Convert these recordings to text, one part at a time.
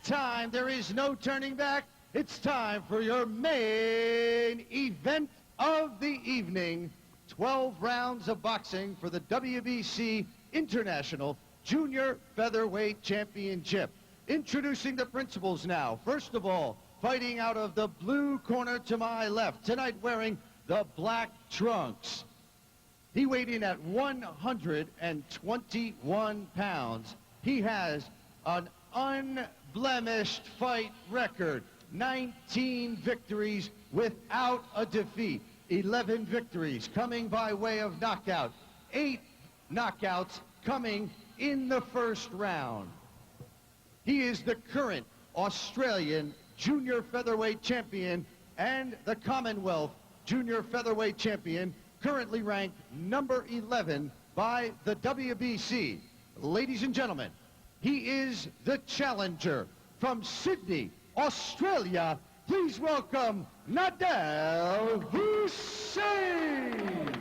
time. There is no turning back. It's time for your main event of the evening. 12 rounds of boxing for the WBC International Junior Featherweight Championship. Introducing the principals now. First of all, fighting out of the blue corner to my left, tonight wearing the black trunks. He weighed in at 121 pounds. He has an unblemished fight record. 19 victories without a defeat. 11 victories coming by way of knockout. 8 knockouts coming in the first round. He is the current Australian Junior Featherweight Champion and the Commonwealth Junior Featherweight Champion, currently ranked number 11 by the WBC. Ladies and gentlemen, he is the challenger from Sydney, Australia. Please welcome Nadal Hussein.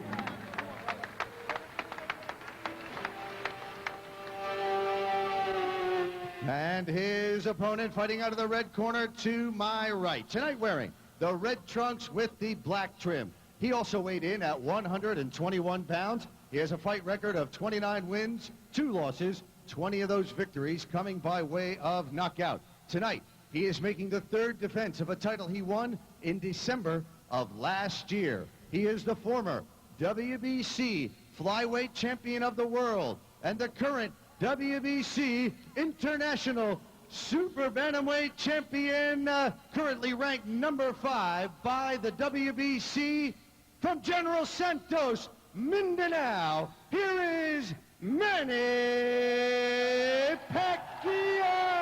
And his opponent fighting out of the red corner to my right. Tonight wearing the red trunks with the black trim. He also weighed in at 121 pounds. He has a fight record of 29 wins, 2 losses, 20 of those victories coming by way of knockout. Tonight, he is making the 3rd defense of a title he won in December of last year. He is the former WBC Flyweight Champion of the World and the current WBC International Super Bantamweight Champion, currently ranked number 5 by the WBC. From General Santos, Mindanao, here is Manny Pacquiao.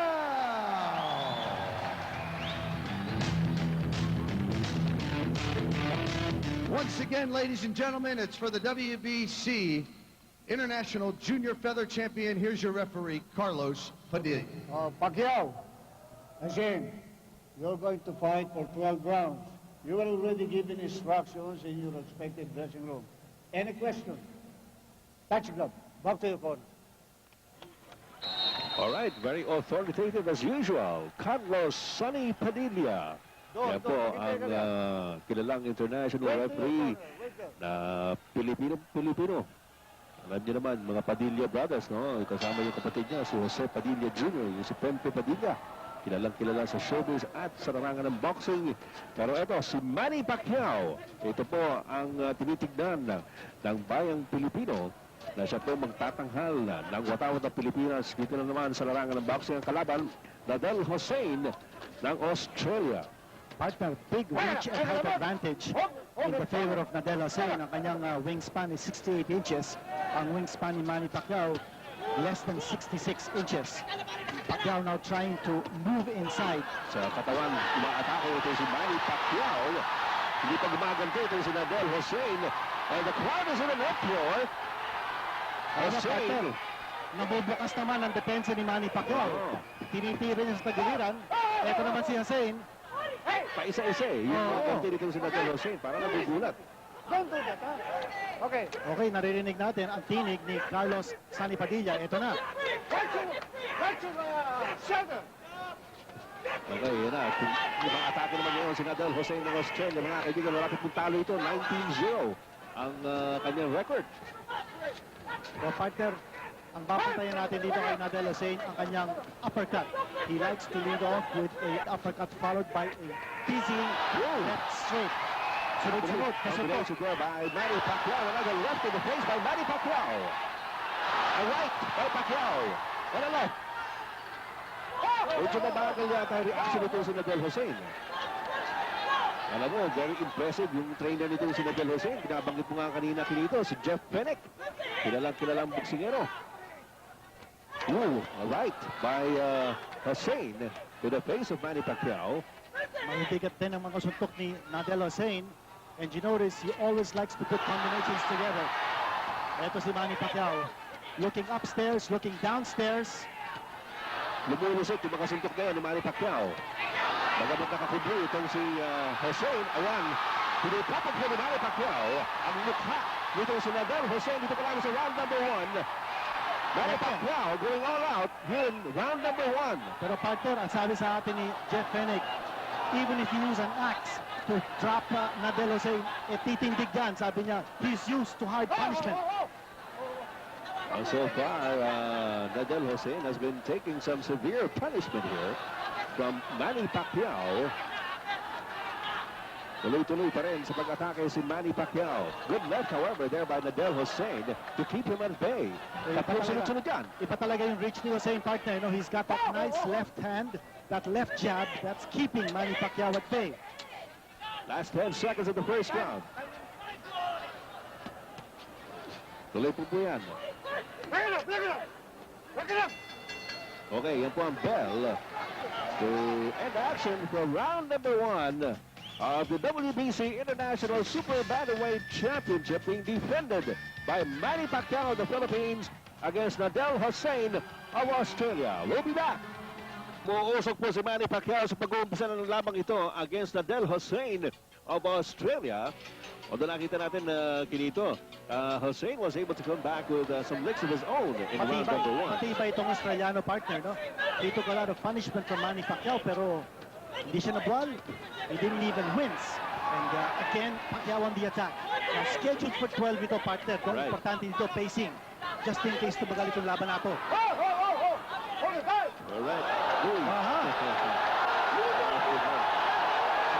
Once again, ladies and gentlemen, it's for the WBC International Junior Feather Champion. Here's your referee, Carlos Padilla. Pacquiao, again, you're going to fight for 12 rounds. You were already given instructions in your respective dressing room. Any question? Touch glove. Back to your corner. All right, very authoritative as usual. Carlos Sonny Padilla. Yan po ang kilalang international referee na Pilipino. Alam niyo naman, mga Padilla brothers, no? Kasama yung kapatid niya, si Jose Padilla Jr., yung si Pempe Padilla. Kilalang-kilala sa showbiz at sa larangan ng boxing. Pero ito, si Manny Pacquiao. Ito po ang tinitignan ng bayang Pilipino na siya po magtatanghal ng watawat ng Pilipinas. Dito na naman sa larangan ng boxing ang kalaban, Nadal Hussein ng Australia. Partner, big reach and height advantage in the favor of Nadal Hussein. Ang kanyang wingspan is 68 inches. Ang wingspan ni Manny Pacquiao, less than 66 inches. Pacquiao now trying to move inside. Sa katawan, umaatake ito si Manny Pacquiao. Hindi pa gumaganti ito si Nadal Hussein. And the crowd is in an uproar. Hussein. Nabubukas naman ang depensa ni Manny Pacquiao. Tinitira niya sa tagiliran. Ito naman si Hussein. Paisa-isa eh. Yung konti dito si Nadal Hussein, parang nagugulat. Don't do that, huh? Okay. Okay, naririnig natin ang tinig ni Carlos Sonny Padilla. Ito na. Shoulder. Okay, yun na. Yung mga atake naman yun si Nadal Hussein ng Australia. Mga kaibigan, malapit pong talo ito. 19-0 ang kanyang record. So, partner, ang babantayan natin dito kay Nadal Hussein, ang kanyang uppercut. He likes to lead off with a uppercut followed by a dizzying left straight. Sunod-sunod, Combination there by Manny Pacquiao. Another left to the face by Manny Pacquiao. A right by Pacquiao. And a left. Medyo mabagal yata ang reaction nito si Nadal Hussein. Alam mo, very impressive yung trainer nito si Nadal Hussein. Binabanggit mo nga kanina kinito, si Jeff Fenech. Kilalang boksingero. A right by Hussein to the face of Manny Pacquiao. Mabibigat din ang mga suntok ni Nadal Hussein. And you notice, he always likes to put combinations together. Ito si Manny Pacquiao. Looking upstairs, looking downstairs. Lumulusot yung mga suntok na yan ni Manny Pacquiao. Bagamat nakakubli itong si Hussein. Ayan, pinipapag po ni Manny Pacquiao ang mukha nito si Nadal Hussein. Dito pa lang sa round number 1. Manny Pacquiao going all out here in round number 1. Pero partner, ang sabi sa atin ni Jeff Fenech, even if you use an axe to drop Nadel Hussein, titindig yan. Sabi niya, he's used to hard punishment. So far, Nadel Hussein has been taking some severe punishment here from Manny Pacquiao. Tuloy-tuloy pa rin sa pag-atake si Manny Pacquiao. Good left, however, there by Nadel Hussein to keep him at bay. Tapos sunod-sunod yan. Iba talaga yung reach ni Hussein, partner. No? He's got that nice left hand, that left jab, that's keeping Manny Pacquiao at bay. Last 10 seconds of the first round. Tuloy po yan. Okay, yan po ang bell to end action for round number 1 of the WBC International Super Bantamweight Championship being defended by Manny Pacquiao of the Philippines against Nadel Hussein of Australia. We'll be back. Muusok po si Manny Pacquiao sa pag-uumpisa ng labang ito against Nadel Hussein of Australia. Although nakita natin na kinito, Hussein was able to come back with some licks of his own in round number 1. Matibay itong Australiano, partner. No? He took a lot of punishment from Manny Pacquiao, pero hindi siya nabuwal. He didn't even wins. And again, Pacquiao on the attack. Now, scheduled for 12 ito, partner. Kung Right. importante dito, pacing. Just in case tumagal itong laban nato. All right.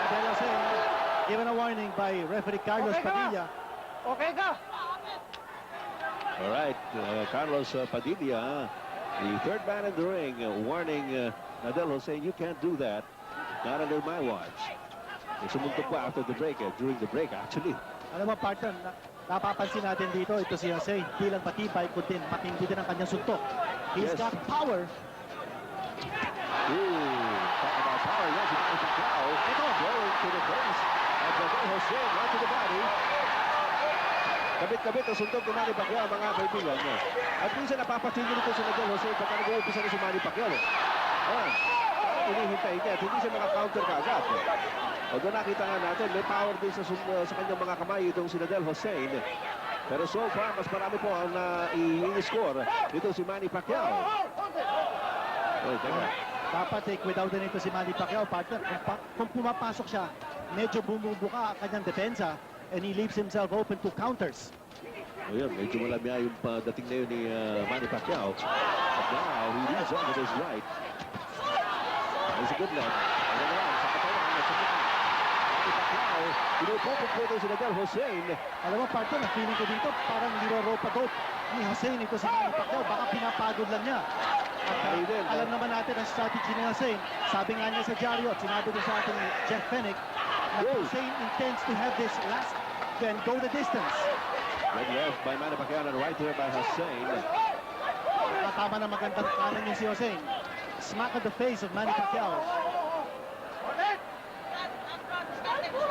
Nadel Hussein, given a warning by referee Carlos Padilla. Okay ka? All right, Carlos Padilla, the third man in the ring, warning Nadel Hussein, you can't do that. Not under my watch. Sumuntok pa after the break, during the break actually. Alam mo, partner, napapansin natin dito, ito si Hussein, di lang matibay, kundi matindi din ang kanyang suntok. He's Yes. got power. Ooh, talk about power. Yes, he managed to Pacquiao. Going to the face of Nadel Hussein, right to the body. Kabit-kabit ang suntok ni Manny Pacquiao, mga kaibigan. At minsan napapatingin nito si Nadel Hussein pagka nag-uumpisa na si Manny Pacquiao. Ayan, inihintay niya at hindi siya maka-counter kaagad. Although nakita nga natin, may power din sa kanyang mga kamay itong si Nadel Hussein. Pero so far, mas marami po ang i-score dito si Manny Pacquiao. Oh, teka. Dapat take down din ito si Manny Pacquiao, partner. Kung pumapasok siya, medyo bumubuka ang kanyang depensa and he leaves himself open to counters. O yan, medyo malamya yung dating na yun ni Manny Pacquiao. But now, he leads on with his right. There's a good left. And then around, sa katawan, Manny Pacquiao, pinupupok po ito si Nadel Hussein. Alam mo, partner, ang feeling ko dito, parang niro-rope-a-dope ni Hussein ito si Manny Pacquiao. Baka pinapagod lang niya. At Ay, din. alam naman natin ang strategy ni Hussein. Sabi nga niya sa dyaryo at sinabi din sa atin ni Jeff Fenech na Whoa. Hussein intends to have this last then go the distance. Good left by Manny Pacquiao and right here by Hussein. Tama na magandang kanan niya si Hussein. Smack at the face of Manny Pacquiao.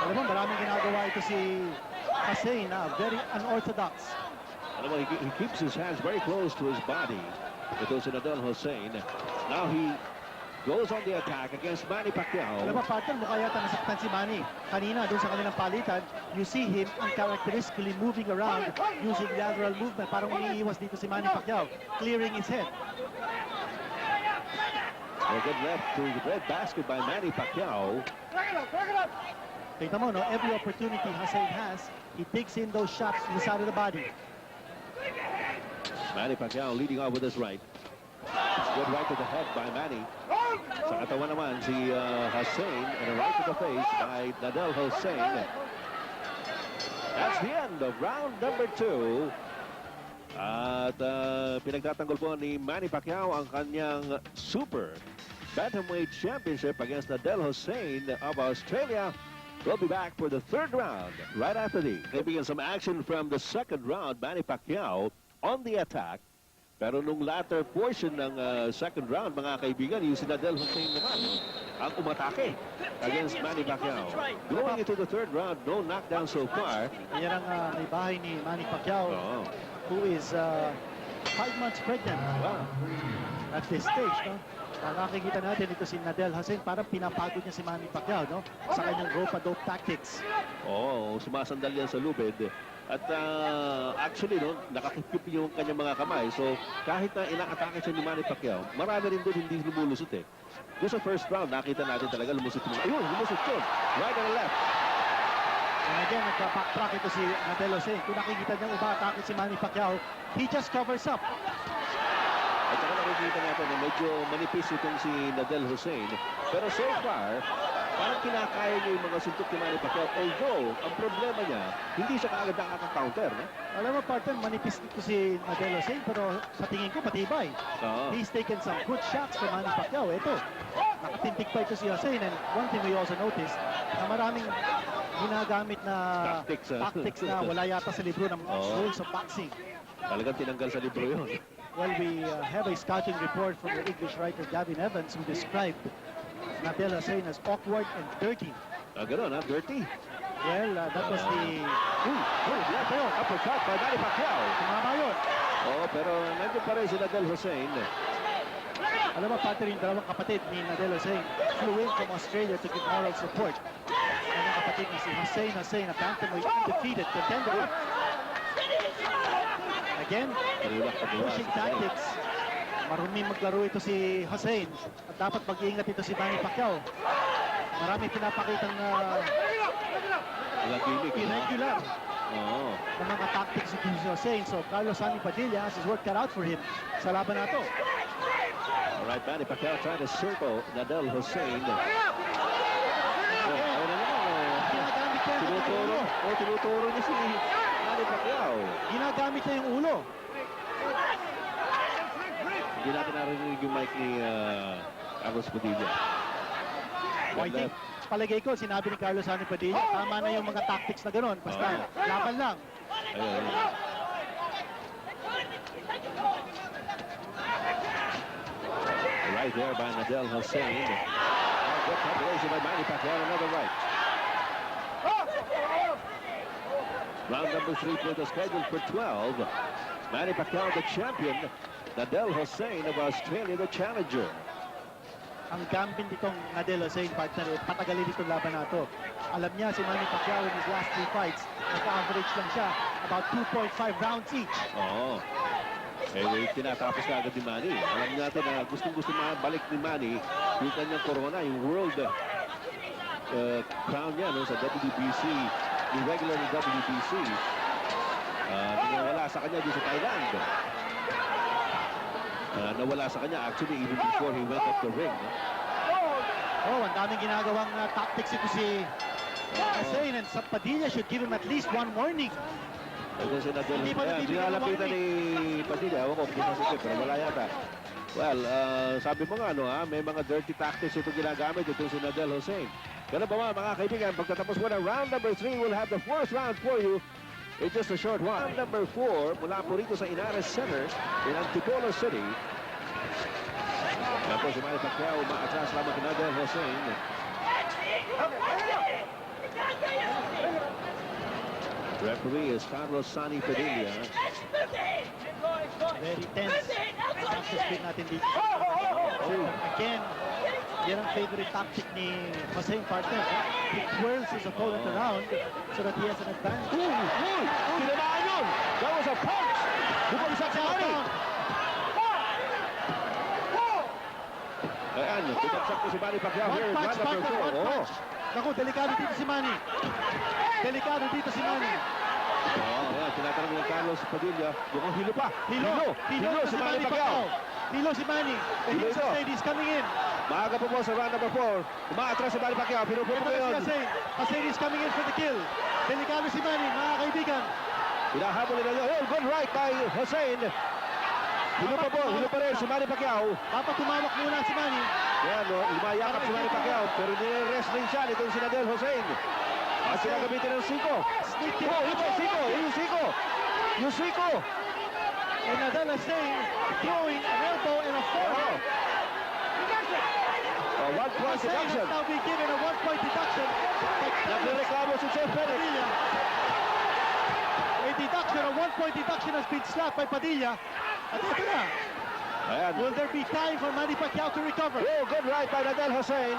Alam mo, maraming ginagawa ito si Hussein na very unorthodox. Alam mo, he keeps his hands very close to his body. Ito si Nadel Hussein. Now he goes on the attack against Manny Pacquiao. Alam mo, partner, mukha yata nasaktan si Manny. Kanina, doon sa kanilang palitan, you see him uncharacteristically moving around using lateral movement. Parang umiiwas dito si Manny Pacquiao, clearing his head. A good left to the bread basket by Manny Pacquiao. Tingnan mo, no? Every opportunity Hussein has, he takes in those shots to the side of the body. Manny Pacquiao leading off with his right. Good right to the head by Manny. Sa katawan naman si Hussein and a right to the face by Nadel Hussein. That's the end of round number 2. At pinagtatanggol po ni Manny Pacquiao ang kanyang Super Bantamweight Championship against Nadel Hussein of Australia. We'll be back for the third round right after these. Maybe some action from the second round. Manny Pacquiao on the attack. Pero nung latter portion ng second round, mga kaibigan, yung si Nadel Hussein naman ang umatake against Manny Pacquiao. Going into the third round, no knockdown so far. Yan ang may bahay ni Manny Pacquiao, Oh, who is 5 months pregnant wow. at this stage, no? Nakikita natin ito si Nadel Hussein, parang pinapagod niya si Manny Pacquiao, no? Sa kanyang rope-a-dope tactics. Oo, sumasandal yan sa lubid. At actually, no, nakakipip yung kanyang mga kamay. So, kahit na inaatake siya ni Manny Pacquiao, marami rin doon hindi lumulusot eh. Doon sa first round, nakita natin talaga lumusot yun. Ayun, lumusot yun. Right and left. And again, nagpa-backtrack ito si Nadal Hussein. Kung nakikita niyang umatake si Manny Pacquiao, he just covers up. At saka nakikita natin na medyo manipis itong si Nadal Hussein. Pero so far, parang kinakaya niya yung mga suntok ni Manny Pacquiao. Although, ang problema niya, hindi siya kaagad nakaka-counter. No? Alam mo, partner, manipis dito si Nadal Hussein, pero sa tingin ko, patibay. Oo. He's taken some good shots to Manny Pacquiao. Ito, nakatintig pa ito si Hussein. And one thing we also noticed, na maraming ginagamit na tactics na wala yata sa libro ng rules of boxing. Talagang tinanggal sa libro yun. Well, we have a scouting report from the English writer Gavin Evans who described Nadal Hussein as awkward and dirty. Gano'n, ha? Dirty. Well, that was the... Left yun. Uppercut by Manny Pacquiao. Tumama yun. Oo, pero nandiyan pa rin si Nadal Hussein. Alam mo, partner, yung dalawang kapatid ni Nadal Hussein flew in from Australia to give moral support. Ang kapatid ni si Hussein, a bantamweight undefeated contender. Again, pushing tactics. Marunong maglaro ito si Hussein at dapat mag-iingat ito si Manny Pacquiao. Marami pinapakitang Mga gimmick. irregular Oo. na mga tactics si Hussein. So, Carlos Sonny Padilla has his work cut out for him sa laban na ito. Alright, Manny Pacquiao trying to circle Nadal Hussein. Ginagamit niya yung ulo. Tinuturo niya si Manny Pacquiao. Ginagamit niya yung ulo. Hindi natin narinig yung mic ni Carlos Padilla. I think, palagay ko, sinabi ni Carlos Sonny Padilla, tama na yung mga tactics na gano'n. Basta, laban lang. Ayun. Right there by Nadal Hussein. Good combination by Manny Pacquiao. Another right. Round number 3 for the schedule for 12. Manny Pacquiao, the champion. Nadal Hussein of Australia, the challenger. Ang gambin ditong Nadal Hussein, partner, patagalin itong laban na ito. Alam niya si Manny Pacquiao in his last 3 fights, nagka-average lang siya about 2.5 rounds each. Oo. Eh, tinatapos na agad ni Manny. Alam natin na gustong-gusto balik ni Manny yung kanyang corona, yung world crown niya no, sa WBC, yung regular ng WBC. Nawala sa kanya dito sa Thailand. Nawala sa kanya actually even before he went up the ring. No? Oh, ang daming ginagawang tactics ito si Hussein, and sa Padilla should give him at least one warning. Ito si Nadal. Hindi pa nabibigyan ng Pinalapitan ni Padilla. Ewan ko kung nasisip, pero wala yata. Well, sabi mo nga, no, may mga dirty tactics ito ginagamit itong si Nadal Hussein. Ganun ba mga kaibigan, pagkatapos mo ng round number 3, we'll have the fourth round for you in just a short while. Round number 4, mula po rito sa Inares Center in Antipolo City. Tapos si Manny Pacquiao, umaatras lamang kay Nadal Hussein. Referee is Carlos Sonny Padilla. Very tense. Practice speed natin dito. Again, yan ang favorite tactic ni Hussein, partner. He twirls his opponent around so that he has an advantage. Tinamaan yun! That was a punch! Bumagsak si Manny! Ayan, bumagsak po si Manny Pacquiao here in round number 4. One punch. Naku, delikado dito si Manny. Delikado dito si Manny. Ayan, tinatanong ni Carlos Padilla. Mukhang hilo pa. Hilo si si Manny Pacquiao. Hilo si Manny. And Hilo he's ito. afraid he's coming in. Maaga po sa round number 4. Umaatras si Manny Pacquiao. Pinupupo Ito na si ngayon. Hussein. Hussein is coming in for the kill. Delikado si Manny, mga kaibigan. Hinahabol nila yun. Oh, good right by Hussein. Hilo pa rin si Manny Pacquiao. Papatumawak muna si Manny. Yan, lumayakap si Manny Pacquiao. Pero nire-rest rin siya nitong si Nadal Hussein. At sinagamitin ng siko. Sneak kick. Ito, siko. Yung siko. And Nadal Hussein throwing an elbow and a forearm. 1-point Hussein deduction. has now been given a 1-point deduction. Nagreklamo si Jeff Bennett. Padilla. A deduction, a 1-point deduction has been slapped by Padilla. At ito na. Ayan. Will there be time for Manny Pacquiao to recover? Oh, good right by Nadal Hussein.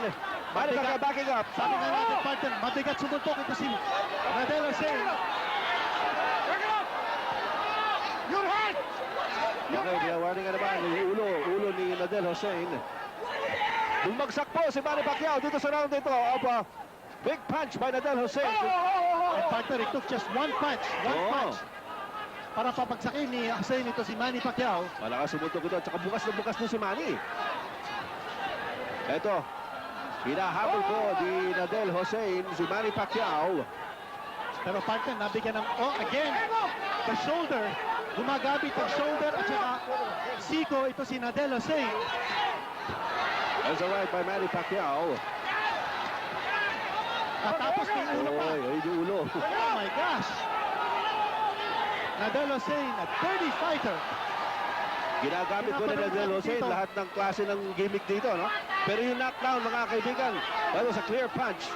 Manny Pacquiao backing up. Sabi nga natin, partner, mabigat sumuntok ito si Nadal Hussein. Okay, pinawarning nga naman yung ulo ni Nadel Hussein. Bumagsak po si Manny Pacquiao dito sa round ito. Big punch by Nadel Hussein. And partner, it took just one punch para papagsakin ni Hussein ito si Manny Pacquiao. Malakas sumutok ito. Tsaka bukas na bukas din si Manny. Ito. Hinahabol po ni Nadel Hussein si Manny Pacquiao. Pero partner, nabigyan ng, again, the shoulder. Gumagabit ang shoulder at saka siko ito si Nadel Hussein. That's a right by Manny Pacquiao. Matapos may ulo pa. Ay, yung ulo. Oh my gosh! Nadel Hussein, a dirty fighter. Ginagamit ko na Nadel Hussein lahat ng klase ng gimmick dito, no? Pero yung knockdown, mga kaibigan, that was a clear punch.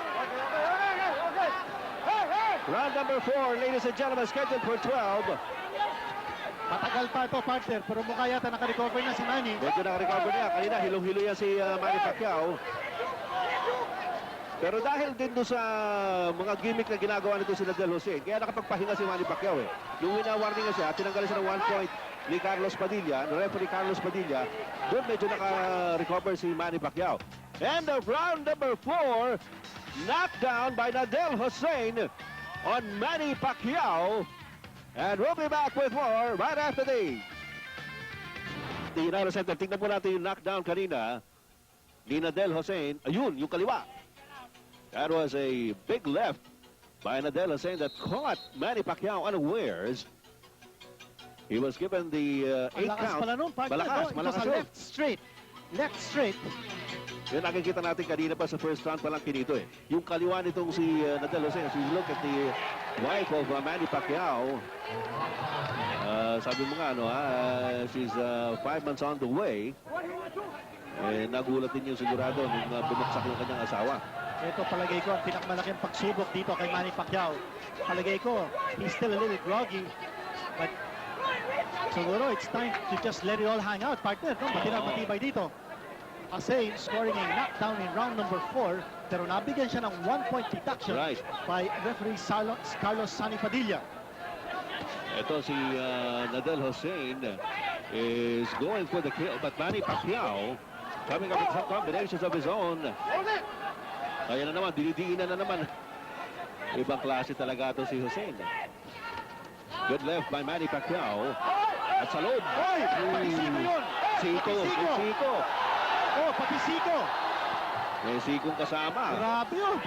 Round number 4, ladies and gentlemen, scheduled for 12. Matagal pa ito, partner, pero mukha yata naka-recover na si Manny. Medyo naka-recover niya. Kanina, hilong-hilo yan si Manny Pacquiao. Pero dahil din doon sa mga gimmick na ginagawa nito si Nadel Hussein, kaya nakapagpahinga si Manny Pacquiao eh. Nung wina-warning nga siya, tinanggalan siya ng 1 point ni Carlos Padilla, ni referee Carlos Padilla, doon medyo naka-recover si Manny Pacquiao. And of round number 4, knockdown by Nadel Hussein on Manny Pacquiao. And we'll be back with more right after the United Center. Tingnan po natin yung knockdown kanina ni Nadel Hussein. Ayun, yung kaliwa. That was a big left by Nadel Hussein that caught Manny Pacquiao unawares. He was given the 8 Malakas count. pala nun, partner. Malakas, Ito malakas sa yun. left straight. Left straight. Yun nakikita natin kanina pa sa first round pa lang kinito eh. Yung kaliwa nitong si Nadel Hussein, as we look at the wife of Manny Pacquiao, sabi mo nga, she's 5 months on the way. Eh, nagulat din yung sigurado nung bumagsak yung kanyang asawa. Ito palagay ko ang pinakamalaking pagsubok dito kay Manny Pacquiao. Palagay ko, he's still a little groggy. But siguro it's time to just let it all hang out, partner. No? Matibay dito. Hussein scoring a knockdown in round number 4, pero nabigyan siya ng 1-point deduction by referee Carlos Sonny Padilla. Ito si Nadel Hussein is going for the kill, but Manny Pacquiao coming up with some combinations of his own. Ayan na naman, dinidiinan na naman. Ibang klase talaga ito si Hussein. Good left by Manny Pacquiao. At sa loob. Oy! Pati Siko yun! Siko. Siko. Oh, pati Siko! May Sikong kasama. Grabe yun!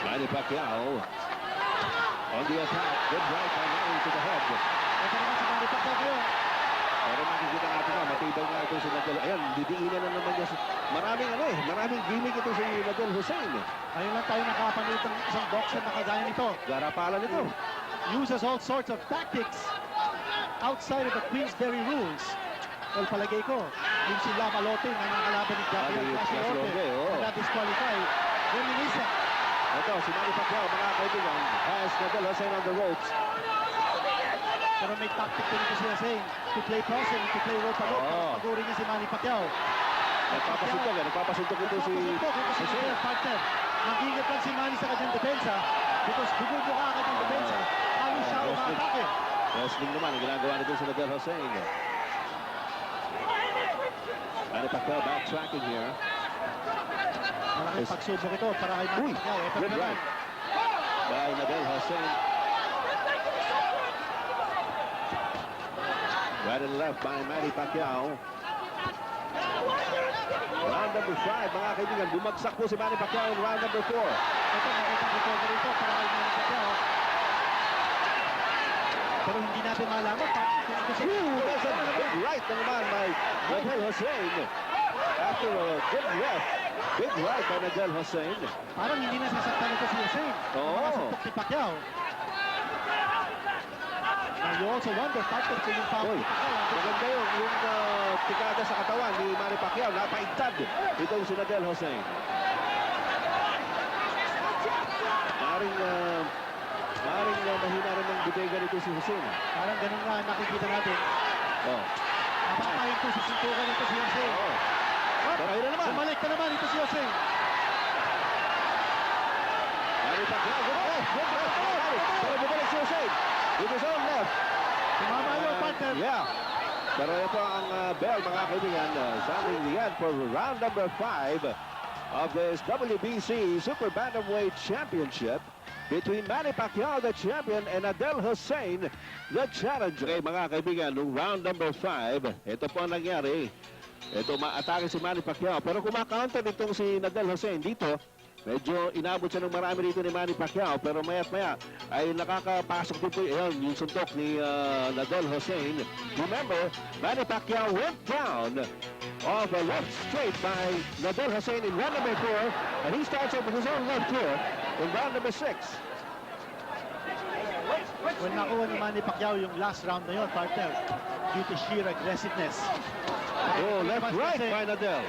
Manny Pacquiao on the attack. Good right by Manny to the head. Ito naman si Manny Pacquiao. Pero makikita natin na matibay nga ito si Nadel. Ayan, didiinan na naman niya. Maraming gimmick ito si Nadel Hussein. Ngayon lang tayo nakapanood ng isang boxer na kagaya nito. Garapalan ito. Uses all sorts of tactics outside of the Queensberry rules. Well, palagay ko, yung si Lavalote na nakalaban ni Gabriel Graciorte na na-disqualify. Reminiscent. Ito, si Manny Pacquiao, mga kaibigan, has Nadel Hussein on the ropes. Pero may tactic din ito si Hussein to play crossing, to play rope-a-rope. Pagurin niya si Manny Pacquiao. Nagpapasuntok ito si Hussein. Partner, mag-ingat lang si Manny sa kanyang depensa because bumubuka agad ang depensa. Halos siya umatake. Wrestling naman, ang ginagawa nito si Nadel Hussein. Manny Pacquiao backtracking here. Malaking pagsubok ito para kay Manny Pacquiao. Good right by Nadel Hussein. Right and left by Manny Pacquiao. Round number 5, mga kaibigan. Bumagsak po si Manny Pacquiao in round number 4. Ito, nakita recovery ito para kay Manny Pacquiao. Pero hindi natin malaman kung ito siya. There's a big right na naman by Nadel Hussein. After a good left, big right by Nadel Hussein. Parang hindi na sasaktan ito si Hussein. Nakasuntok si Pacquiao. Now you also wonder, partner, kung yung foul ni Pacquiao. Maganda yung tikada sa katawan ni Manny Pacquiao. Napaigtad itong si Nadel Hussein. Maring mahina rin ng butega nito si Hussein. Parang ganun nga nakikita natin. Napakapahin ko sa suntukan nito si Hussein. Pero ayun na naman. Bumalik na naman ito si Hussein. Manny Pacquiao. Good left. Pero bumalik si Hussein. With his own left. Tumama yun, partner. Yeah. Pero ito ang bell, mga kaibigan, sounding the end for round number 5 of this WBC Super Bantamweight Championship between Manny Pacquiao, the champion, and Adel Hussein, the challenger. Okay, mga kaibigan, nung round number 5, ito po ang nangyari. Ito, maatake si Manny Pacquiao. Pero kumakaunter itong si Adel Hussein dito. Medyo inabot siya ng marami rito ni Manny Pacquiao, pero maya't maya ay nakakapasok din po yung suntok ni Adel Hussein. Remember, Manny Pacquiao went down off a left straight by Adel Hussein in round number 4, and he starts up with his own left here in round number 6. When nakuha ni Manny Pacquiao yung last round na yun, partner, due to sheer aggressiveness. Oh, left right by Adel.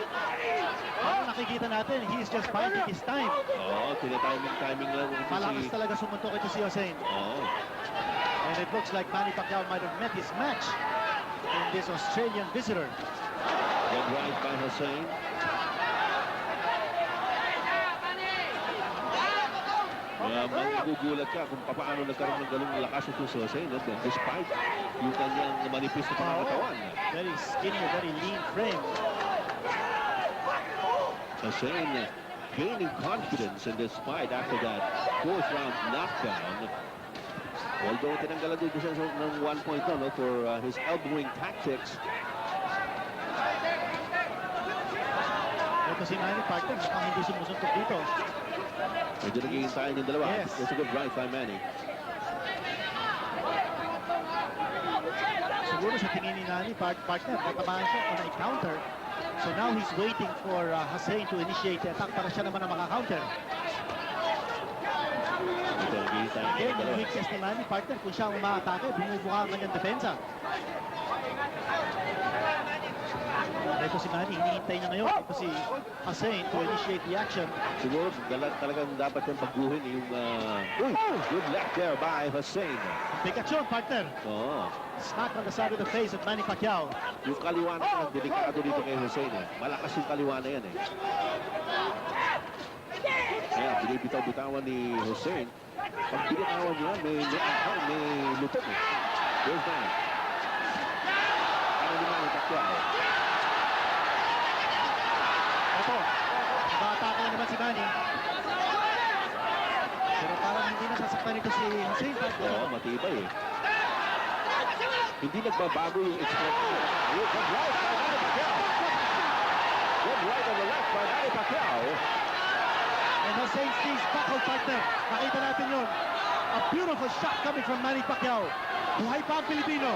Ang nakikita natin, he is just biding his time. Oh, tinatiming lang ito Malakas si... talaga sumuntok ito si Hussein. Oh. And it looks like Manny Pacquiao might have met his match in this Australian visitor. Good right by Hussein. Magugulat ka kung paano nagkaroon ng galong lakas ito si Hussein, despite yung kanyang manipis na pangatawan. Very skinny, very lean frame. Hussein gaining confidence in this fight after that fourth round knockdown. Although tinanggalan din siya ng 1 point for his elbowing tactics. Ito si Manny, partner, mukhang hindi sumusuntok dito. Medyo naghihintayin yung dalawa. Yes. That's a good right by Manny. Siguro sa tingin ni Manny, partner, natabahan siya kung na-counter. So now he's waiting for Hussein to initiate the attack para siya naman ang maka-counter. Ito, naghihintayin Again, yung yung dalawa. weakness ni Manny, partner, kung siya ang umaatake, bumubuka ang kanyang depensa. Ito si Manny, hinihintay niya ngayon. Ito si Hussein to initiate the action. Siguro talagang dapat yung pagguhin yung... good left there by Hussein. Big action, partner. Oo. Smack on the side of the face of Manny Pacquiao. Yung kaliwa na delikado dito kay Hussein eh. Malakas yung kaliwa na yan eh. Kaya binibitaw-bitawan ni Hussein. Pag binitawan niya, may lutong eh. There's that. Ano naman yung Pacquiao? Ito, nag-atake na naman si Manny. Pero parang hindi nasasaktan nito si Hussein, partner. Oo, matibay eh. Hindi nagbabago yung expression. Good right by Manny Pacquiao. Good right on the left by Manny Pacquiao. And Hussein stays buckled, partner. Nakita natin yun. A beautiful shot coming from Manny Pacquiao. Buhay pa ang Pilipino.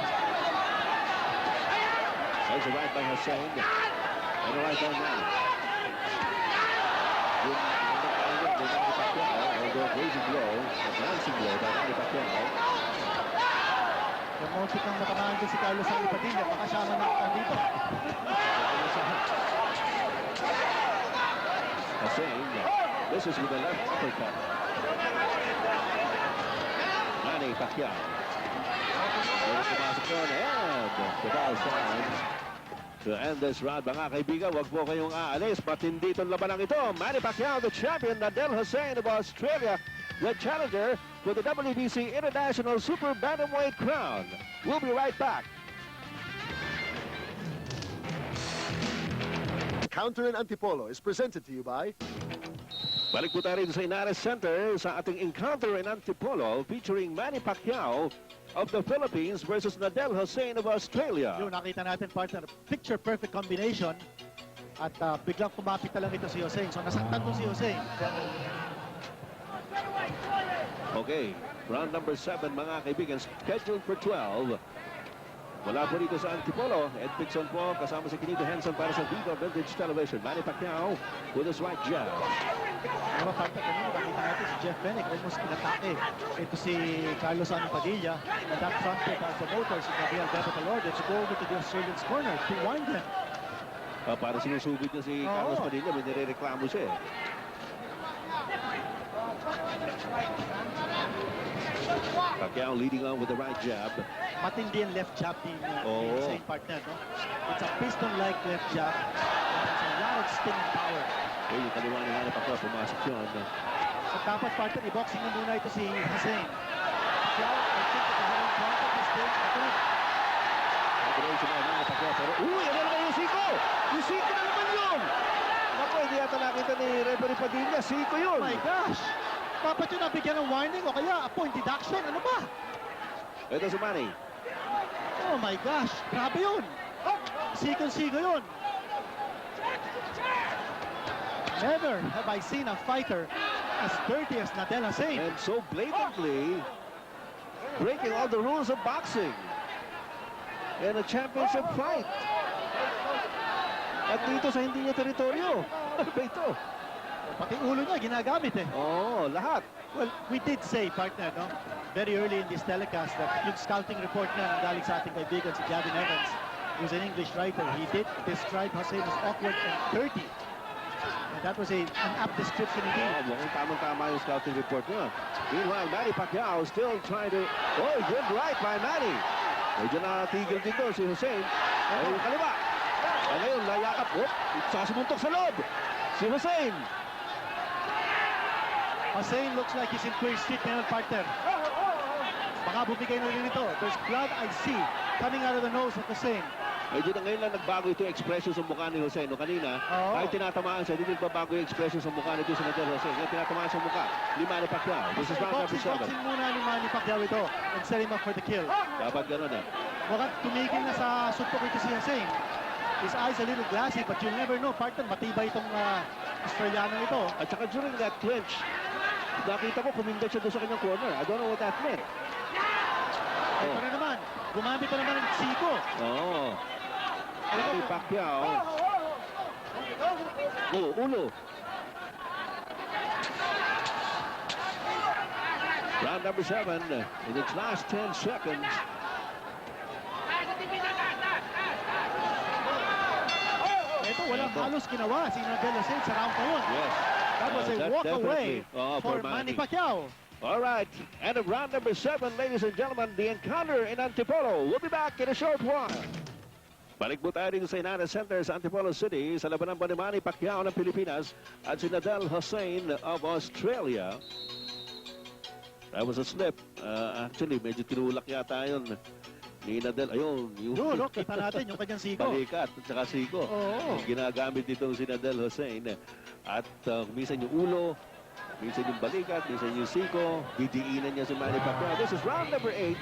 There's a right by Hussein. And a right by Manny. Good by Manny Pacquiao. Although a crazy blow, a glancing blow by Manny Pacquiao. Kamunti kang matamaan din si Carlos Padilla. Baka siya manaktan dito. Hussein, this is with the left uppercut. Manny Pacquiao. There's pumasok yun, and the ball signs to end this round. Mga kaibigan, wag po kayong aalis. Matindi itong labanang ito. Manny Pacquiao, the champion. Adel Hussein of Australia, the challenger for the WBC International Super Bantamweight crown. We'll be right back. Counter and Antipolo is presented to you by Balik po tayo rin sa Inares Center sa ating Encounter in Antipolo featuring Manny Pacquiao of the Philippines versus Adel Hussein of Australia. Yung nakita natin, partner, picture-perfect combination. At biglang kumapit na lang ito si Hussein. So nasaktan ko si Hussein. Okay, round number 7 mga kaibigan, scheduled for 12. Wala po dito sa Antipolo. Ed Pixon po kasama si Kinito Henson para sa Viva Vintage Television. Manny Pacquiao with his right jab. Ano ba, partner, kanina nakita natin si Jeff Fenech almost kinatake. Ito si Carlos Padilla. And that front kick out promoter, si Gabriel Bebe Talorde, to go over to the Australian's corner to wind him. Para sinusugod na si Carlos Padilla, may nirereklamo siya eh. Pacquiao leading on with the right jab. Matindi ang left jab ni Hussein, partner. No? It's a piston-like left jab. It's a lot of spinning power. Yung kaliwa ni Manny Pacquiao, pumasok yun. At dapat partner, i-boxing mo muna ito si Hussein. Pacquiao, I think that the whole contact is still happening. Patuloy si Manny Pacquiao. Pero, ano naman yung siko? Yung siko na naman yun! Naku, hindi yata nakita ni referee Padilla. Siko yun. Oh my gosh! Dapat yun nabigyan ng warning o kaya a point deduction. Ano ba? Ito si Manny. Oh my gosh! Grabe yun! Sikong-siko yun! Never have I seen a fighter as dirty as Nadel Hussein. And so blatantly breaking all the rules of boxing in a championship fight. At dito sa hindi niya teritoryo. Ano ba ito? Pati ulo niya ginagamit eh. Oo, lahat. Well, we did say, partner, no? Very early in this telecast that yung scouting report niya galing sa ating kaibigan si Gavin Evans, who's an English writer, he did describe Hussein as awkward and dirty. And that was an apt description indeed. Mukhang tamang-tama yung scouting report niya. Meanwhile, Manny Pacquiao still trying to... Oh, good right by Manny. Medyo natigil din doon si Hussein. Ay, yung kaliwa. Ay, ngayon, layakap. Oh, sasumuntok sa loob. Si Hussein. Hussein looks like he's in queer street ngayon, partner. Baka bumigay na rin ito. There's blood I see coming out of the nose of Hussein. Medyo na ngayon lang nagbago ito yung expression sa mukha ni Hussein. No, kanina, Oo. kahit tinatamaan siya, hindi nagbabago yung expression sa mukha nito si Nadel Hussein. Ngayon, tinatamaan sa mukha ni Manny Pacquiao. This is round number 7. Boxing muna ni Manny Pacquiao ito and set him up for the kill. Dapat ganun eh. Mukhang tumigil na sa suntok ito si Hussein. His eyes a little glassy, but you'll never know, partner. Matibay itong Australiano ito. At saka during that clinch, nakita ko kumindat siya doon sa kanyang corner. I don't know what that meant. Ito na naman. Gumamit pa naman ng siko. Oo. Manny Pacquiao. Oh, ulo. Round number 7 in its last 10 seconds. Ito, walang halos ginawa si Nadel Hussein sa round na yun. Yes. That was a walk away for Manny Pacquiao. All right, end of round number 7, ladies and gentlemen, the encounter in Antipolo. We'll be back in a short while. Balik po tayo dito sa Inana Center sa Antipolo City sa labanan pa ni Manny Pacquiao ng Pilipinas at si Nadel Hussein of Australia. That was a slip. Actually, medyo tinulak yata yun ni Nadel. Ayun, yung Yun, no? Kita natin yung kanyang siko. balikat at saka siko. Oo. Ginagamit dito si Nadel Hussein. At minsan yung ulo, minsan yung balikat, minsan yung siko. Bidiinan niya si Manny Pacquiao. This is round number 8.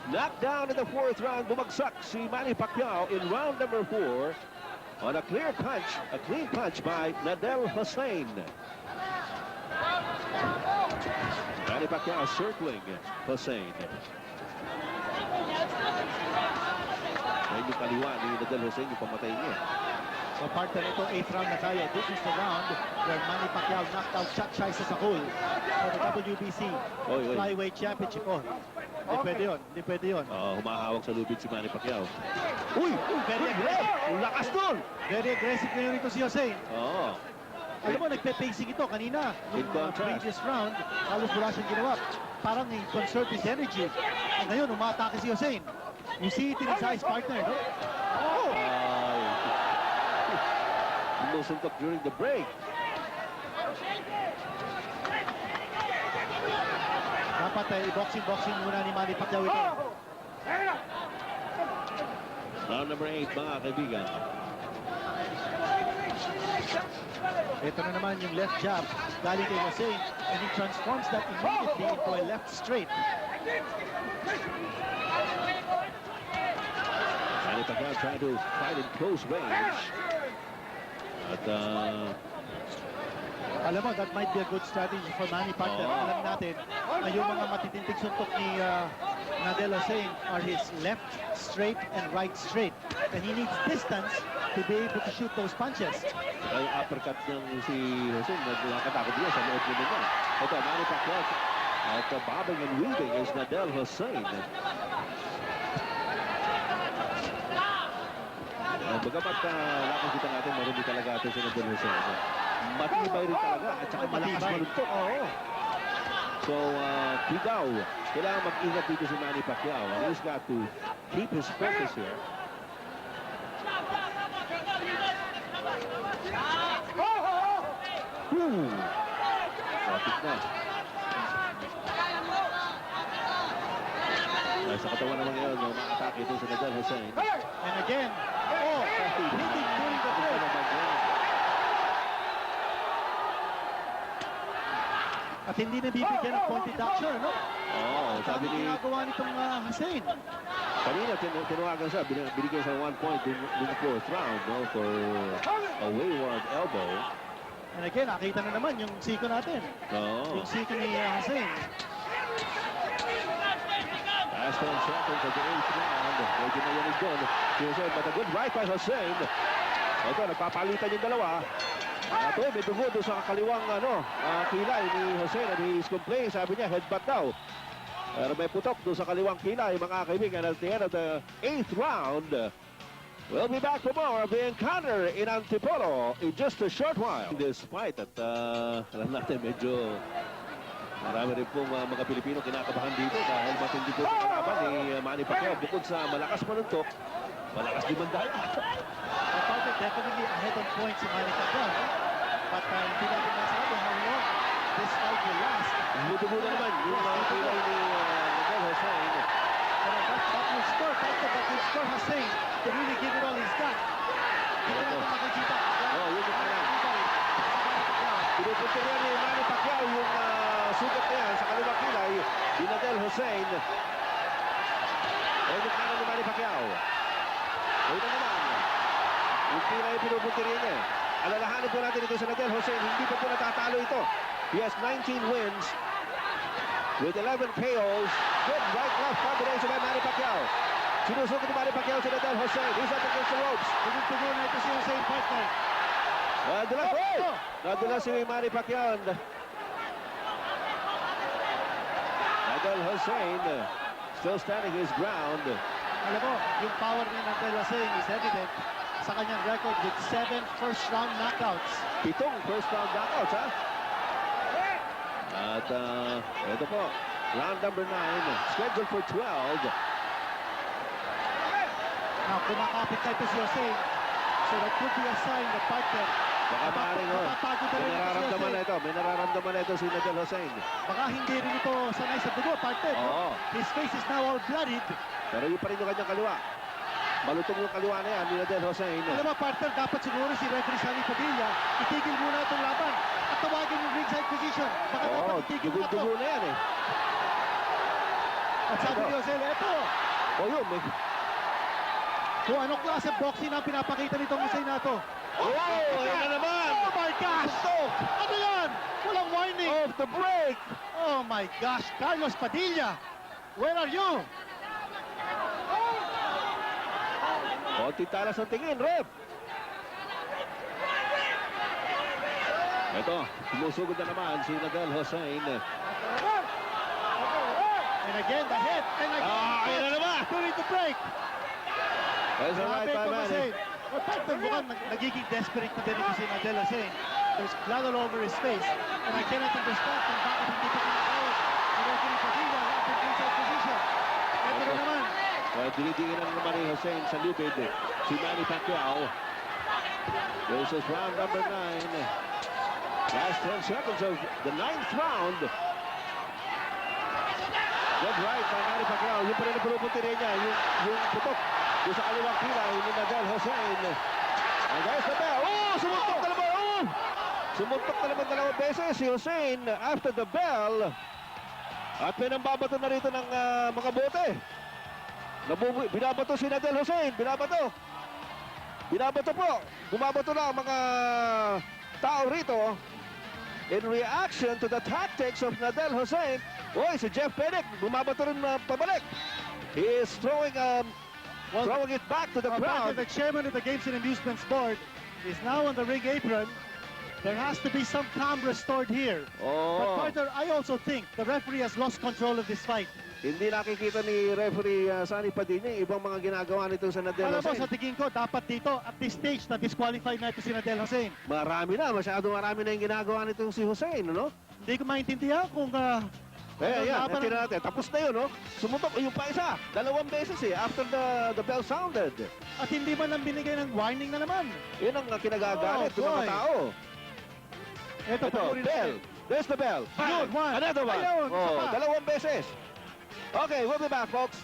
Knocked down in the 4th round. Bumagsak si Manny Pacquiao in round number 4 on a clear punch, a clean punch by Nadel Hussein. Manny Pacquiao circling Hussein. Ayun yung kaliwa ni Nadel Hussein, yung pamatay niya. So partner, ito 8th round na tayo. This is the round where Manny Pacquiao knocked out Chuck Shaisa Sakul for the WBC Oy. Flyweight Championship. Oh, hindi pwede yun. Hindi pwede yun. Humahawak sa lubid si Manny Pacquiao. Uy! Very aggressive. Ang lakas doon! Very aggressive ngayon ito si Hussein. Oo. Alam mo, nagpe-pacing ito kanina. In Nung contrast. previous round, halos wala siyang ginawa. Parang conserve his energy. At ngayon, umatake si Hussein. You see it in his eyes, partner, no? Oh! Lusuntok during the break. Dapat i-boxing muna ni Manny Pacquiao ito. Round number 8, mga kaibigan. Ito na naman yung left jab galing kay Hussein, and he transforms that immediately into a left straight. Manny Pacquiao trying to fight in close range. At Alam mo, that might be a good strategy for Manny Pacquiao. Oo. Alam natin na yung mga matitindig suntok ni Nadel Hussein are his left straight and right straight. And he needs distance to be able to shoot those punches. ay uppercut ng si Hussein. Nakakatakot niya sa loob niya. Ito, Manny Pacquiao. At bobbing and weaving is Nadel Hussein. Bagamat nakikita natin marumi talaga ito si Nadel Hussein. Matibay rin talaga at saka malakas maluntok. Oo. So, Pigaw, kailangan mag-ingat dito si Manny Pacquiao. He's got to keep his focus here. Malapit na. Sa katawan naman ngayon, umaatake ito sa Nadal Hussein. And again, oh, hitting during the break. At hindi na bibigyan ng point deduction, no? Oo, sabi Sabi ni... ginagawa nitong Hussein. Kanina, tinuwagan siya, binigyan siya 1 point in the fourth round, no, for a wayward elbow. And again, nakita na naman yung siko natin. Oo. Yung siko ni Hussein. Last 10 seconds of the 8th round. Medyo na yanig doon. Hussein, but a good right by Hussein. Ito, nagpapalitan yung dalawa. Ito, may dugo doon sa kaliwang kilay ni Hussein and he's complaining. Sabi niya, headbutt daw. Pero may putok doon sa kaliwang kilay, mga kaibigan. At the end of the 8th round, we'll be back for more of the encounter in Antipolo in just a short while. This fight at alam natin medyo marami rin pong mga Pilipino kinakabahan dito dahil matindi po ang kalaban ni Manny Pacquiao. Bukod sa malakas manuntok, malakas dimandaan. Partner definitely ahead on points si Manny Pacquiao, no? But hindi natin masabi how long this fight will last. Lutubo na naman yung mga kilay ni Nadal Hussein. That will score, partner, that will score Hussein to really give it all he's got. Hindi natin makikita. Oh, yun yung kanan. Pinupunto rin ni Manny Pacquiao yung sugat na yan sa kaliwang kilay ni Nadal Hussein. Yung kanan ni Manny Pacquiao. Ayun na naman. Yung kilay pinupunto rin niya. Alalahanin po natin ito sa Nadal Hussein. Hindi pa po natatalo ito. He has 19 wins with 11 KOs. Good right-left combination by Manny Pacquiao. Sinusukat ni Manny Pacquiao si Nadal Hussein. He's up against the ropes. Tugon na ito si Hussein, partner. Nadala si Manny Pacquiao. Nadal Hussein still standing his ground. Alam mo, yung power ni Nadal Hussein is evident sa kanyang record with 7 first-round knockouts. 7 first round knockouts, ha? At ito po, round number 9, scheduled for 12. Now, kumakapit na ito si Hussein. So that could be a sign that partner, Baka maaaring mapapagod na may rin ito si nararamdaman na Hussein. ito. May nararamdaman na ito si Nadal Hussein. Baka hindi rin ito sanay sa dugo, partner. no? Oo. His face is now all bloodied. Pero yun pa rin yung kanyang kaliwa. Malutong yung kaliwa na yan ni Nadal Hussein. Alam mo, partner, dapat siguro si referee Sunny Padilla itigil muna itong laban at tawagin yung ringside position. Baka Oo, dapat itigil mo ito. dugo na yan eh. At sabi ni Hussein, eto, O yun, may... kung anong klase boxing ang pinapakita nitong Hussein na to. Oh, ayan na naman! Oh my gosh! Ano yan? Walang warning! Off the break! Oh my gosh, Carlos Padilla! Where are you? Konti talas ang tingin, rep! Ito, sumusugod na naman si Nadal Hussein. And again, the hit! And again, Ayan na naman! during the break! There's a right by Manny. Well, partner, mukhang nagiging desperate na din ito si Nadal Hussein. There's blood all over his face. And I cannot understand kung bakit hindi pa pinakawag ni referee Padilla at ang inside position. Ito na naman. Well, dinidiinan naman ni Hussein sa lubid si Manny Pacquiao. This is round number 9. Last 10 seconds of the 9th round. Good right by Manny Pacquiao. Yung pa rin ang pinupunti rin niya, yung putok doon sa kaliwang kilay ni Nadal Hussein. And there's the bell. Oh! Sumuntok na naman! Oh! Sumuntok na naman dalawang beses si Hussein after the bell. At pinambabato na rito ng mga bote. Binabato si Nadal Hussein. Binabato. Binabato po. Bumabato na ang mga tao rito. In reaction to the tactics of Nadal Hussein. Oy, si Jeff Penick. Bumabato rin pabalik. He is throwing it back to the Partner, crowd. the chairman of the Games and Amusements Board is now on the ring apron. There has to be some calm restored here. But Oh, partner, I also think the referee has lost control of this fight. hindi nakikita ni referee Sunny Padilla yung ibang mga ginagawa nito sa Nadal Alam mo, sa Hussein. tingin ko, dapat dito, at this stage, na-disqualify na ito si Nadal Hussein. Marami na, masyado marami na yung ginagawa nitong si Hussein, no? Hindi ko maintindihan kung Yan, laban tira natin. Tapos na yun, no? Sumutok, yung pa isa. 2 beses after the bell sounded. at hindi man lang binigay ng warning na naman. Yun ang kinagagalit ng mga boy. tao. Ito, Ito, panurin bell. natin. There's the bell. Ayun, one. Another one. Ayun, isa Oh, pa. dalawang beses. Okay, we'll be back, folks.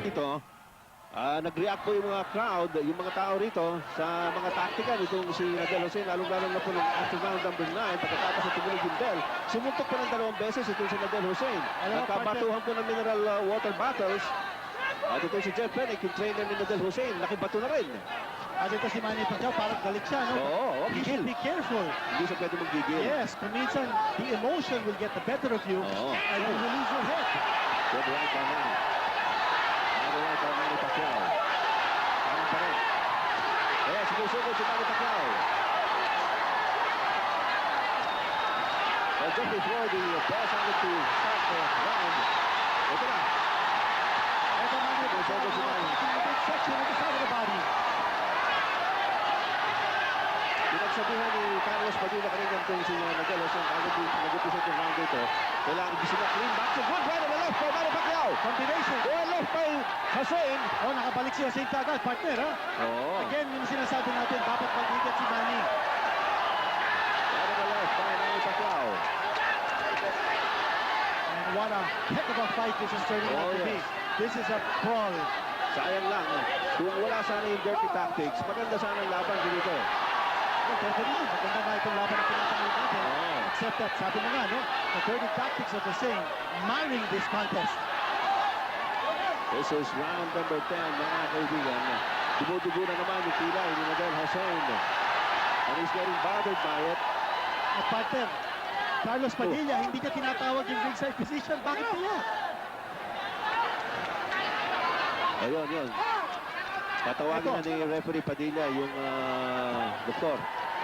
Ito, nag-react po yung mga crowd, yung mga tao rito sa mga taktika nitong si Nadel Jose, lalong-lalo na po nung after round number 9, pagkatapos na tumulig yung bell, sumuntok pa ng dalawang beses itong si Nadel Jose. Nagkabatuhan po ng mineral water bottles. At ito si Jeff Fenech, yung trainer ni Nadel Jose, nakibato na rin. At ito si Manny Pacquiao, parang galit siya, no? Oo, You should gigil. be careful. Hindi siya pwede maggigil. Yes, kung minsan, the emotion will get the better of you, Oo. and you will lose your head. Good right by Manny. Another right by Manny Pacquiao. Parang pa rin. Kaya sinusunod si Manny Pacquiao. Well, just before the bell sounded to start the round, ito na. Ito Manny Pacquiao, si Manny. in the midsection of the side of the body. Pinagsabihan ni Carlos Padilla kanina kung si Nadel Jose nag-upisat yung round dito. Kailangan gusto na clean back. So good right on the left by Manny Pacquiao. Combination. Well left by Hussein. Oh, nakabalik si Hussein kagad, partner, ha? Oo. Again, yung sinasabi natin, dapat mag-ingat si Manny. Right on the left by Manny Pacquiao. And what a heck of a fight this is turning out to be. yes. This is a brawl. Sayang lang. Kung wala sana yung dirty tactics, maganda sana ang laban dito. Pwede rin. Maganda nga itong laban na pinapanood natin. Oo. Except that, sabi mo nga, no? The dirty tactics of Hussein marring this contest. This is round number 10, mga kaibigan. Dubo-dubo na naman yung kilay ni Nadel Hussein. And he's getting bothered by it. At partner, Carlos Padilla, hindi niya tinatawag yung ringside position. Bakit kaya? Ayun, yun. Tatawagin na ni referee Padilla yung doktor.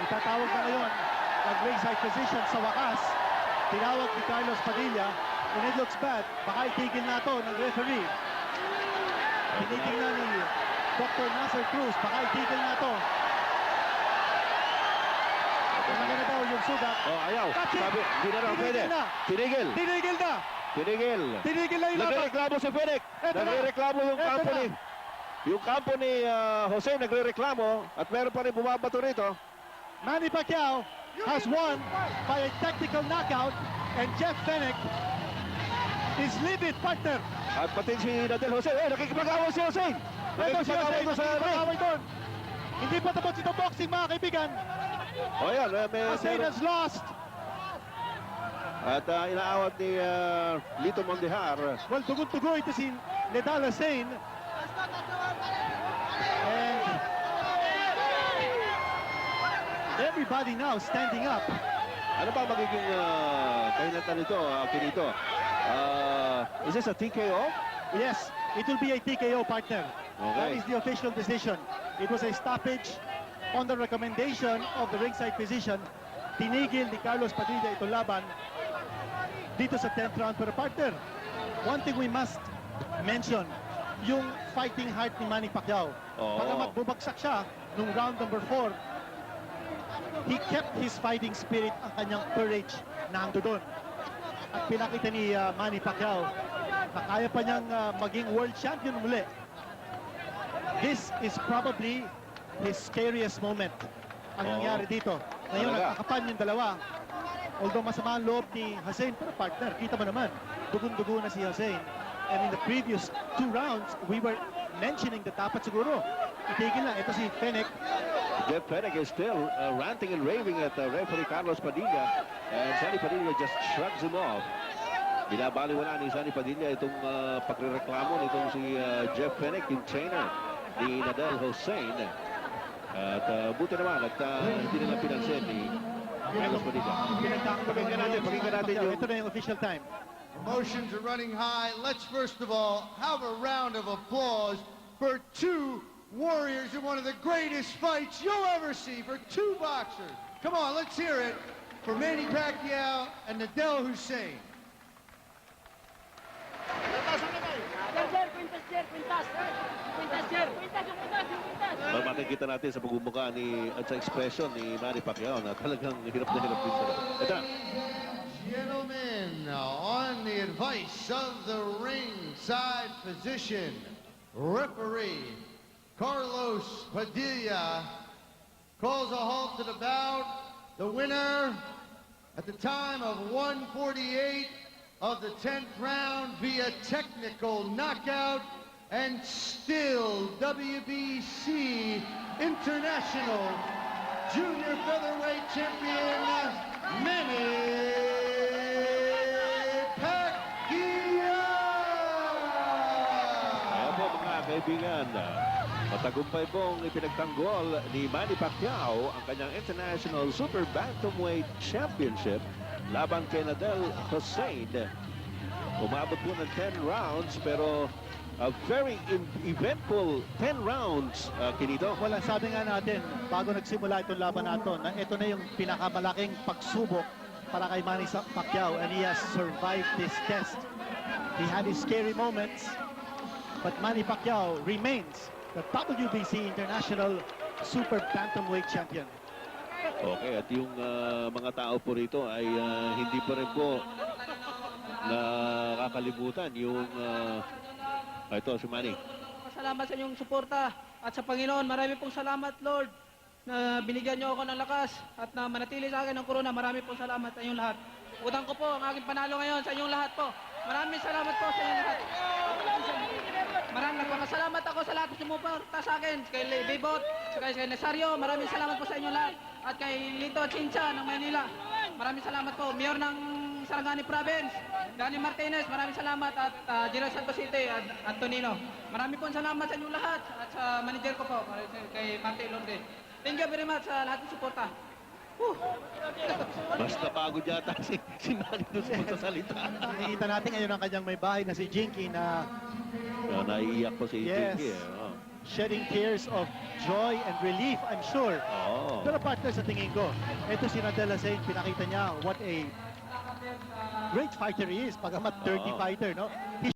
Itatawag na ngayon ang ringside position sa wakas. Tinawag ni Carlos Padilla. When it looks bad, baka itigil na ito ng referee. Tinitingnan ni Dr. Nasser Cruz, baka itigil na ito. Maganda daw yung sugat. Oh, ayaw. That's it. Sabi, hindi na raw Tinigil pwede. na. Tinigil. Tinigil na! Tinigil. Tinigil na yung laban! Nagrereklamo si Fenech. Eto na. Nagrereklamo yung Eto kampo na. ni... Yung kampo ni Jose nagrereklamo at meron pa rin bumabato rito. Manny Pacquiao has won by a technical knockout, and Jeff Fenech is livid, partner. At pati si Nadel Jose. Nakikipag-away si Jose. Ito si Jose, Nakikipag-away doon sa ring. nakikipag-away doon. Hindi pa tapos itong boxing, mga kaibigan. O yan, Hussein has lost. At inaawat ni Lito Mondihar. Well, dugo-dugo ito si Nadel Hussein. And everybody now standing up. Ano ba magiging kahinatan nito, Kinito? Is this a TKO? Yes, it will be a TKO, partner. That Okay. is the official decision. It was a stoppage on the recommendation of the ringside physician. Tinigil ni Carlos Padilla itong laban dito sa 10th round. Pero partner, one thing we must mention, yung fighting heart ni Manny Pacquiao. Oo. Pagamat bumagsak siya nung round number 4, he kept his fighting spirit, ang kanyang courage na hangdo doon. At pinakita ni Manny Pacquiao na kaya pa niyang maging world champion muli. This is probably his scariest moment ang Oo. nangyari dito. Ngayon, Talaga. nagkakapan yung dalawa. Although masama ang loob ni Hussein, pero partner, kita mo naman, dugun-dugo na si Hussein. And in the previous 2 rounds, we were mentioning that dapat siguro itigil na. Ito si Fenech. Jeff Fenech is still ranting and raving at referee Carlos Padilla. And Sonny Padilla just shrugs him off. Binabaliwala ni Sonny Padilla itong pagrereklamo nitong si Jeff Fenech, yung trainer ni Nadel Hussein. At buti naman at hindi nila pinansin ni Carlos Padilla. Pakinggan natin yung... Ito na yung official time. Emotions are running high. Let's first of all have a round of applause for 2 warriors in one of the greatest fights you'll ever see, for 2 boxers. Come on, let's hear it for Manny Pacquiao and Nadel Hussein. Makikita natin sa pagmumukha ni at sa expression ni Manny Pacquiao na talagang hirap na hirap din sila. Ito na. Gentlemen, on the advice of the ringside physician, referee Carlos Padilla calls a halt to the bout The winner at the time of 148 of the 10th round via technical knockout and still WBC International Junior Featherweight Champion, Manny Pacquiao! Kaya po mga kaibigan, matagumpay pong ipinagtanggol ni Manny Pacquiao ang kanyang International Super Bantamweight Championship laban kay Nadal Hussein. Umabot po ng 10 rounds pero a very eventful 10 rounds, Kinito. Wala, sabi nga natin, bago nagsimula itong laban nato, na ito na yung pinakamalaking pagsubok para kay Manny Pacquiao, and he has survived this test. He had his scary moments, but Manny Pacquiao remains the WBC International Super Bantamweight Champion. Okay, at yung mga tao po rito ay hindi pa rin po nakakalimutan yung ito si Manny. Salamat sa inyong suporta at sa Panginoon. Marami pong salamat, Lord, na binigyan niyo ako ng lakas at na manatili sa akin ng corona. Marami pong salamat sa inyong lahat. Utang ko po ang aking panalo ngayon sa inyong lahat po. Maraming salamat po sa inyong lahat. Maraming nagpapasalamat ako sa lahat ng sumuporta sa akin. Kay Bibot, kay Nazario, maraming salamat po sa inyong lahat. At kay Lito Chincha ng Manila. Maraming salamat po. Mayor ng Sarangani Province, Danny Martinez, maraming salamat, at General Santos City at Antonino. Maraming po salamat sa inyong lahat at sa manager ko po, kay Martin Lorde. Thank you very much sa lahat ng suporta. Mas napagod yata si Manny doon sa magsasalita. Nakikita natin ngayon ang kanyang may bahay na si Jinky na Naiiyak po si Yes. Jinky. shedding tears of joy and relief, I'm sure. Oo. Pero partner, sa tingin ko, ito si Nadal Hussein, pinakita niya what a great fighter he is, pagamat dirty Oo. fighter, no? He